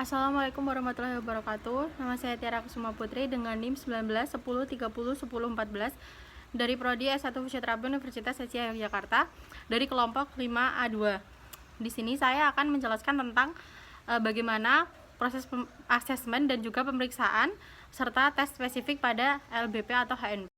Assalamualaikum warahmatullahi wabarakatuh. Nama saya Tiara Kusuma Putri dengan NIM 19 10 30 10 14 dari Prodi S1 Fisioterapi Universitas Asia Yogyakarta dari kelompok 5A2. Di sini saya akan menjelaskan tentang bagaimana proses asesmen dan juga pemeriksaan serta tes spesifik pada LBP atau HNP.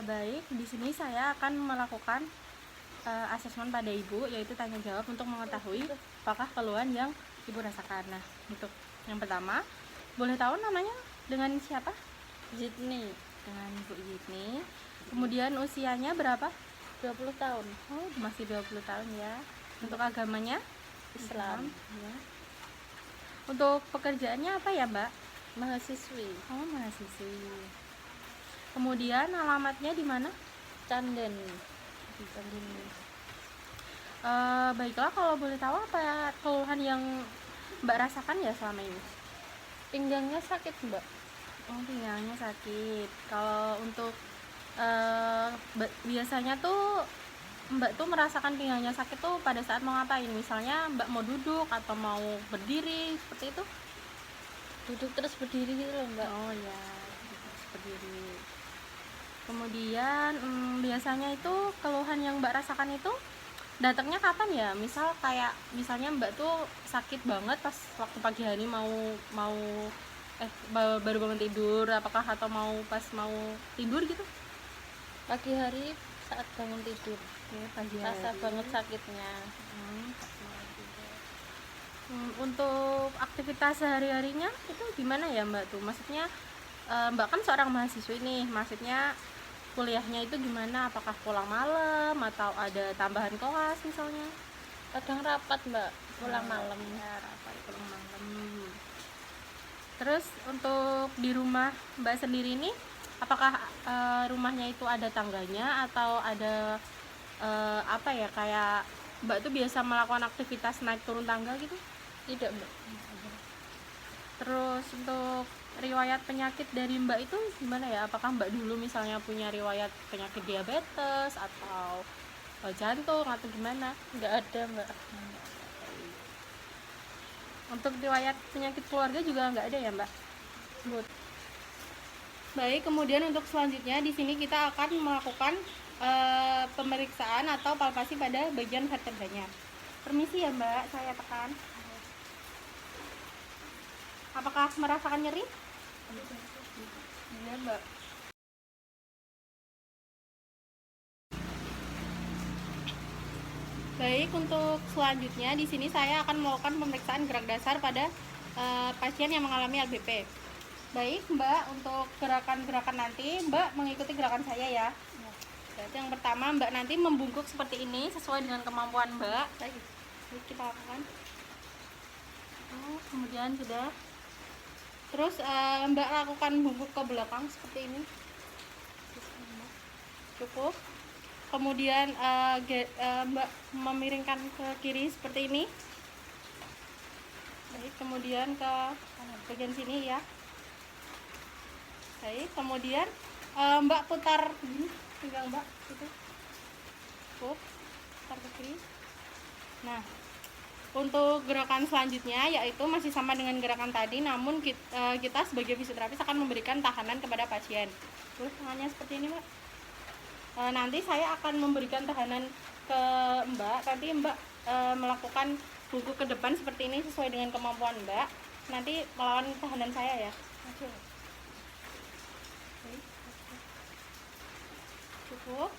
Baik, di sini saya akan melakukan asesmen pada ibu, yaitu tanya jawab untuk mengetahui apakah keluhan yang ibu rasakan. Nah, untuk yang pertama, boleh tahu namanya dengan siapa? Zidni. Dengan Bu Zidni. Kemudian usianya berapa? 20 tahun. Oh, masih 20 tahun ya. Untuk agamanya Islam. Ya. Untuk pekerjaannya apa ya, Mbak? Mahasiswi. Oh, mahasiswi. Kemudian alamatnya di mana? Canden. Baiklah, kalau boleh tahu apa ya keluhan yang Mbak rasakan ya selama ini? Pinggangnya sakit, Mbak. Oh, pinggangnya sakit. Kalau untuk biasanya tuh Mbak tuh merasakan pinggangnya sakit tuh pada saat mau ngapain? Misalnya Mbak mau duduk atau mau berdiri seperti itu? Duduk terus berdiri gitu loh, Mbak. Oh ya, duduk terus berdiri. Kemudian biasanya itu keluhan yang Mbak rasakan itu datangnya kapan ya? Misalnya Mbak tuh sakit banget pas waktu pagi hari baru bangun tidur, apakah atau pas mau tidur gitu? Pagi hari saat bangun tidur. Ya, pagi hari. Rasa banget sakitnya. Untuk aktivitas sehari-harinya itu gimana ya Mbak tuh? Maksudnya Mbak kan seorang mahasiswi nih, maksudnya kuliahnya itu gimana? Apakah pulang malam atau ada tambahan kelas misalnya? Kadang rapat, Mbak, pulang malam. Ya, rapat pulang malam. Terus untuk di rumah Mbak sendiri ini, apakah rumahnya itu ada tangganya atau ada kayak Mbak tuh biasa melakukan aktivitas naik turun tangga gitu? Tidak, Mbak. Terus untuk riwayat penyakit dari Mbak itu gimana ya? Apakah Mbak dulu misalnya punya riwayat penyakit diabetes atau jantung atau gimana? Nggak ada, Mbak. Untuk riwayat penyakit keluarga juga nggak ada ya, Mbak? Good. Baik, kemudian untuk selanjutnya di sini kita akan melakukan pemeriksaan atau palpasi pada bagian vertebranya. Permisi ya, Mbak, saya tekan. Apakah merasakan nyeri? Iya, Mbak. Baik, untuk selanjutnya di sini saya akan melakukan pemeriksaan gerak dasar pada pasien yang mengalami LBP. Baik, Mbak, untuk gerakan-gerakan nanti Mbak mengikuti gerakan saya ya. Jadi yang pertama Mbak nanti membungkuk seperti ini sesuai dengan kemampuan Mbak. Baik, kita lakukan. Kemudian sudah. Terus Mbak lakukan bungkuk ke belakang seperti ini. Cukup. Kemudian Mbak memiringkan ke kiri seperti ini. Baik, kemudian ke bagian sini ya. Baik, kemudian Mbak putar begini, pinggang Mbak gitu. Cukup. Putar ke kiri. Nah, untuk gerakan selanjutnya yaitu masih sama dengan gerakan tadi, namun kita sebagai fisioterapis akan memberikan tahanan kepada pasien. Terus tangannya seperti ini, Mbak. Nanti saya akan memberikan tahanan ke Mbak. Nanti Mbak melakukan bungkuk ke depan seperti ini sesuai dengan kemampuan Mbak. Nanti melawan tahanan saya ya. Cukup.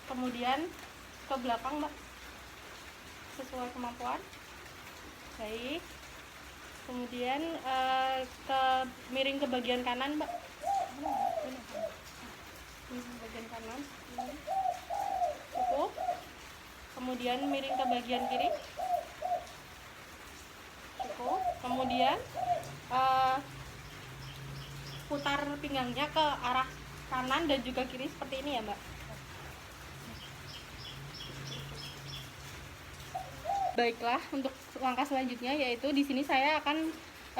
Kemudian ke belakang, Mbak, sesuai kemampuan. Baik. Kemudian miring ke bagian kanan, Mbak. Bagian kanan. Cukup. Kemudian miring ke bagian kiri. Cukup. Kemudian putar pinggangnya ke arah kanan dan juga kiri seperti ini ya, Mbak. Baiklah, untuk langkah selanjutnya yaitu di sini saya akan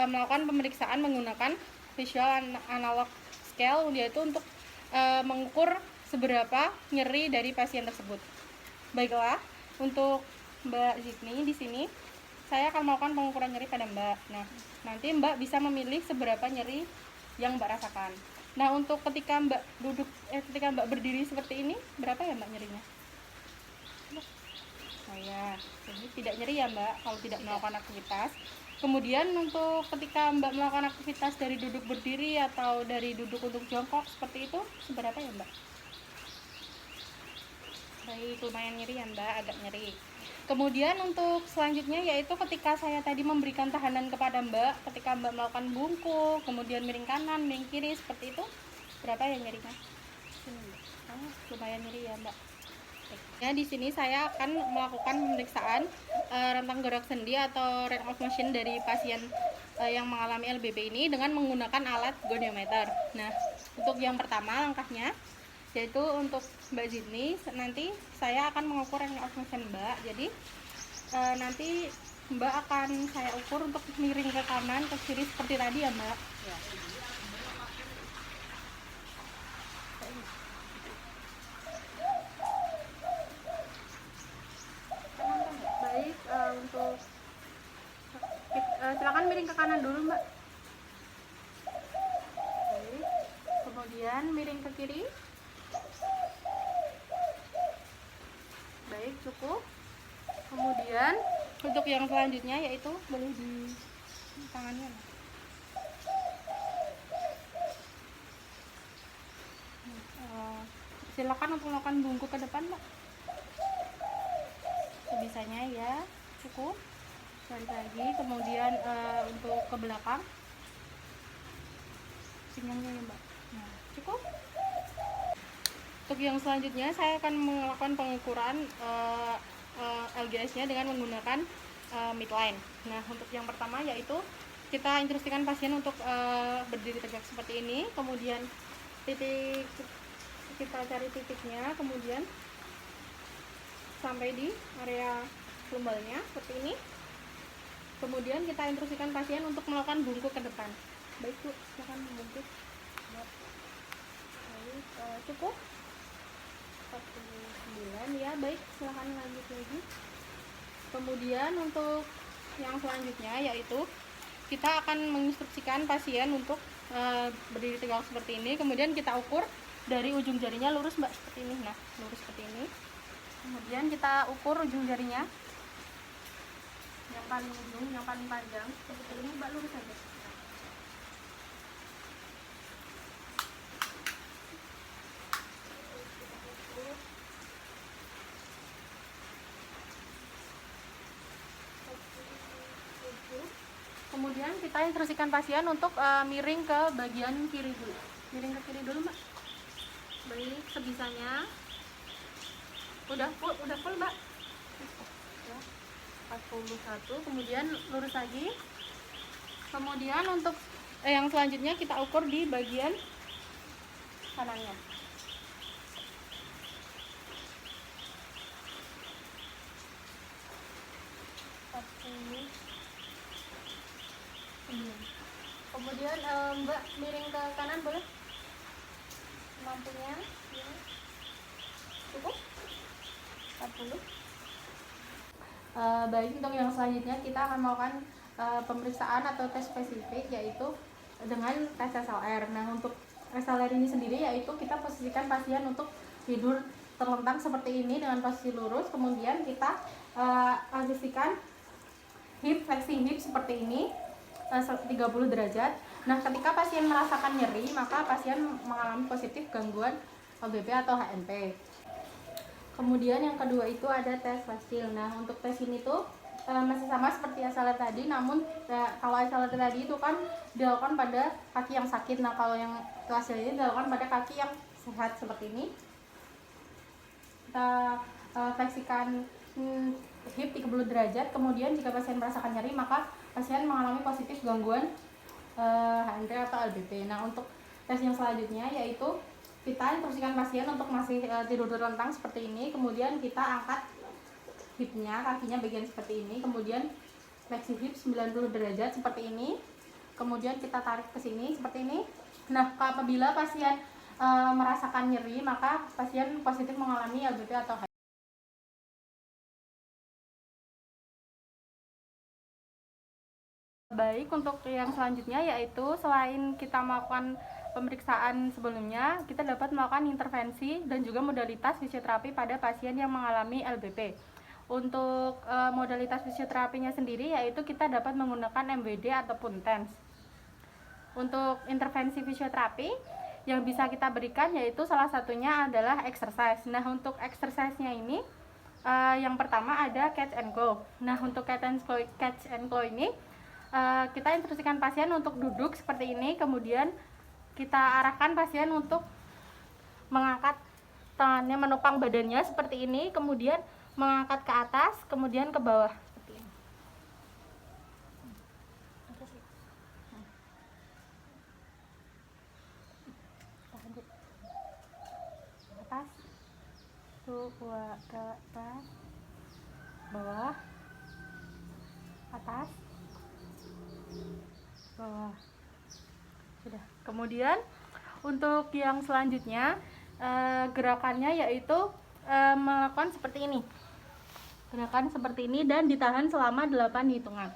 melakukan pemeriksaan menggunakan visual analog scale, yaitu untuk mengukur seberapa nyeri dari pasien tersebut. Baiklah, untuk Mbak Zikni, di sini saya akan melakukan pengukuran nyeri pada Mbak. Nah, nanti Mbak bisa memilih seberapa nyeri yang Mbak rasakan. Nah, untuk ketika Mbak ketika Mbak berdiri seperti ini, berapa ya Mbak nyerinya? Oh ya, jadi tidak nyeri ya Mbak kalau tidak melakukan aktivitas. Kemudian untuk ketika Mbak melakukan aktivitas dari duduk berdiri atau dari duduk untuk jongkok seperti itu, seberapa ya Mbak? Baik, lumayan nyeri ya Mbak, agak nyeri. Kemudian untuk selanjutnya yaitu ketika saya tadi memberikan tahanan kepada Mbak, ketika Mbak melakukan bungkuk, kemudian miring kanan, miring kiri seperti itu, berapa ya nyerinya? Oh, lumayan nyeri ya Mbak. Ya, di sini saya akan melakukan pemeriksaan rentang gerak sendi atau range of motion dari pasien yang mengalami LBP ini dengan menggunakan alat goniometer. Nah, untuk yang pertama langkahnya yaitu untuk Mbak Zidni, nanti saya akan mengukur range of motion Mbak. Jadi nanti Mbak akan saya ukur untuk miring ke kanan, ke kiri seperti tadi ya Mbak. Ya. Baik, untuk silakan miring ke kanan dulu Mbak. Baik. Kemudian miring ke kiri. Baik, cukup. Kemudian untuk yang selanjutnya yaitu boleh di tangannya. Silakan untuk melakukan bungkuk ke depan Mbak. Sebisanya ya, cukup. Balik lagi, kemudian untuk ke belakang. Pinggangnya ya Mbak. Nah, cukup. Untuk yang selanjutnya saya akan melakukan pengukuran LGS-nya dengan menggunakan midline. Nah, untuk yang pertama yaitu kita instruksikan pasien untuk berdiri tegak seperti ini, kemudian titik kita cari titiknya, kemudian sampai di area lumbalnya seperti ini. Kemudian kita instruksikan pasien untuk melakukan bungkuk ke depan. Baik Bu, silakan membungkuk. Baik, cukup. 49 ya, baik, silahkan lanjut lagi. Kemudian untuk yang selanjutnya yaitu kita akan menginstruksikan pasien untuk berdiri tegak seperti ini, kemudian kita ukur dari ujung jarinya lurus Mbak seperti ini. Nah, lurus seperti ini. Kemudian kita ukur ujung jarinya yang paling ujung, yang paling panjang seperti ini Mbak, lurus saja. Kemudian kita instruksikan pasien untuk miring ke bagian kiri dulu. Miring ke kiri dulu Mbak. Baik, sebisanya. Udah full Mbak. Ya, 41. Kemudian lurus lagi. Kemudian untuk yang selanjutnya kita ukur di bagian kanannya. Kemudian Mbak miring ke kanan boleh? Lampunya ya. Cukup? 40. Baik, untuk yang selanjutnya kita akan melakukan pemeriksaan atau tes spesifik yaitu dengan tes SLR. Nah, untuk SLR ini sendiri yaitu kita posisikan pasien untuk tidur terlentang seperti ini dengan posisi lurus, kemudian kita posisikan fleksi hip seperti ini 30 derajat. Nah, ketika pasien merasakan nyeri, maka pasien mengalami positif gangguan LBP atau HNP. Kemudian yang kedua itu ada tes fasil. Nah, untuk tes ini tuh masih sama seperti SLR tadi, namun kalau SLR tadi itu kan dilakukan pada kaki yang sakit. Nah, kalau yang fasil ini dilakukan pada kaki yang sehat seperti ini. Kita fleksikan hip 30 derajat. Kemudian jika pasien merasakan nyeri, maka pasien mengalami positif gangguan HNP atau LBP. Nah, untuk tes yang selanjutnya yaitu kita instruksikan pasien untuk masih tidur terlentang seperti ini, kemudian kita angkat hipnya, kakinya bagian seperti ini, kemudian fleksi hip 90 derajat seperti ini, kemudian kita tarik ke sini seperti ini. Nah, apabila pasien merasakan nyeri, maka pasien positif mengalami LBP atau Baik, untuk yang selanjutnya yaitu selain kita melakukan pemeriksaan sebelumnya, kita dapat melakukan intervensi dan juga modalitas fisioterapi pada pasien yang mengalami LBP. Untuk modalitas fisioterapinya sendiri yaitu kita dapat menggunakan MWD ataupun TENS. Untuk intervensi fisioterapi yang bisa kita berikan yaitu salah satunya adalah exercise. Nah, untuk exercise-nya ini yang pertama ada catch and claw. Nah, untuk catch and claw ini kita instruksikan pasien untuk duduk seperti ini, kemudian kita arahkan pasien untuk mengangkat tangannya, menopang badannya seperti ini, kemudian mengangkat ke atas, kemudian ke bawah seperti ini. Atas, tuh, ke atas, bawah, atas, bawah. Sudah. Kemudian untuk yang selanjutnya gerakannya yaitu melakukan seperti ini. Gerakan seperti ini dan ditahan selama 8 hitungan.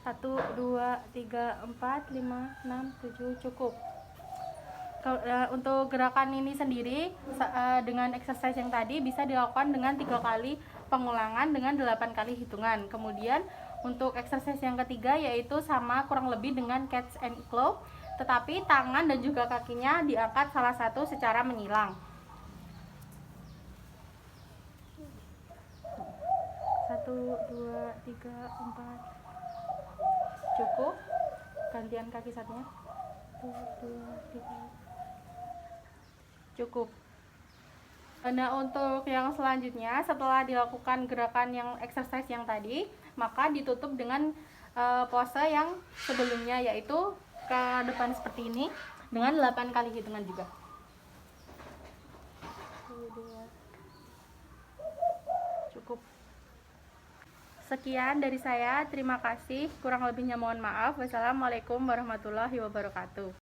1, 2, 3, 4, 5, 6, 7 cukup. Untuk gerakan ini sendiri dengan exercise yang tadi bisa dilakukan dengan 3 kali pengulangan dengan 8 kali hitungan. Kemudian untuk exercise yang ketiga yaitu sama kurang lebih dengan catch and claw, tetapi tangan dan juga kakinya diangkat salah satu secara menyilang. 1, 2, 3, 4 cukup. Gantian kaki satunya. 1, 2, 3 cukup. Nah, untuk yang selanjutnya setelah dilakukan gerakan yang exercise yang tadi, maka ditutup dengan pose yang sebelumnya yaitu ke depan seperti ini dengan 8 kali hitungan juga. 1, 2, cukup. Sekian dari saya, terima kasih. Kurang lebihnya mohon maaf. Wassalamualaikum warahmatullahi wabarakatuh.